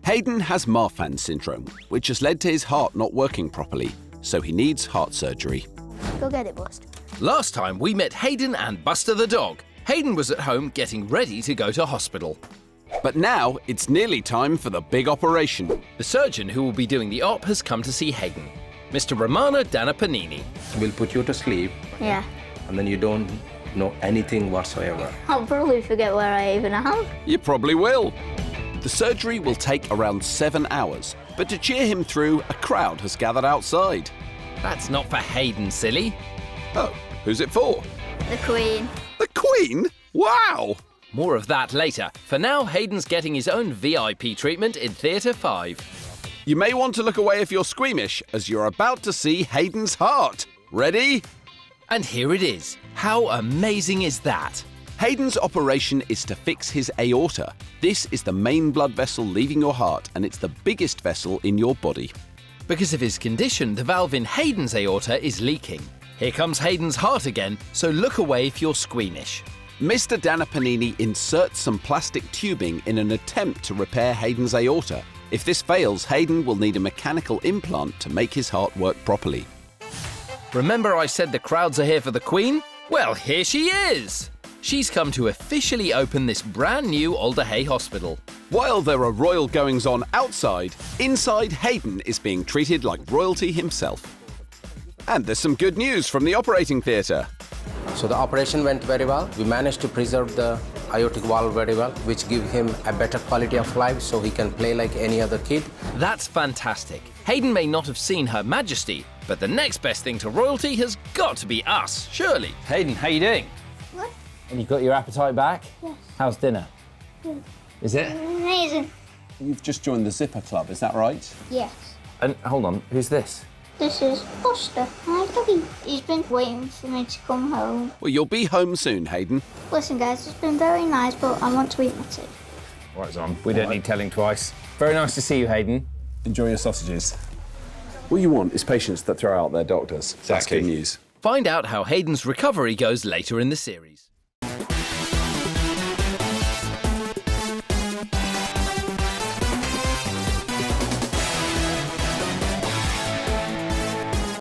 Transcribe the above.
Hayden has Marfan syndrome, which has led to his heart not working properly, so he needs heart surgery. Go get it, Bust. Last time we met Hayden and Buster the dog. Hayden was at home getting ready to go to hospital. But now it's nearly time for the big operation. The surgeon who will be doing the op has come to see Hayden, Mr. Romano Danapanini. We'll put you to sleep, Yeah. and then you don't know anything whatsoever. I'll probably forget where I even am. You probably will. The surgery will take around 7 hours, but to cheer him through, a crowd has gathered outside. That's not for Hayden, silly. Oh, who's it for? The Queen. The Queen? Wow! More of that later. For now, Hayden's getting his own VIP treatment in Theatre 5. You may want to look away if you're squeamish, as you're about to see Hayden's heart. Ready? And here it is. How amazing is that? Hayden's operation is to fix his aorta. This is the main blood vessel leaving your heart, and it's the biggest vessel in your body. Because of his condition, the valve in Hayden's aorta is leaking. Here comes Hayden's heart again, so look away if you're squeamish. Mr. Danapanini inserts some plastic tubing in an attempt to repair Hayden's aorta. If this fails, Hayden will need a mechanical implant to make his heart work properly. Remember I said the crowds are here for the Queen? Well, here she is! She's come to officially open this brand new Alder Hey hospital. While there are royal goings-on outside, inside Hayden is being treated like royalty himself. And there's some good news from the operating theatre. So the operation went very well. We managed to preserve the aortic valve very well, which give him a better quality of life so he can play like any other kid. That's fantastic. Hayden may not have seen Her Majesty, but the next best thing to royalty has got to be us, surely. Hayden, how you doing? What? And you got your appetite back? Yes. How's dinner? Good. Is it? Amazing. You've just joined the Zipper Club, is that right? Yes. And hold on, who's this? This is Buster, my doggy. He's been waiting for me to come home. Well, you'll be home soon, Hayden. Listen, guys, it's been very nice, but I want to eat my tea. All right, Zon, we don't need telling twice. Very nice to see you, Hayden. Enjoy your sausages. What you want is patients that throw out their doctors. That's good news. Find out how Hayden's recovery goes later in the series.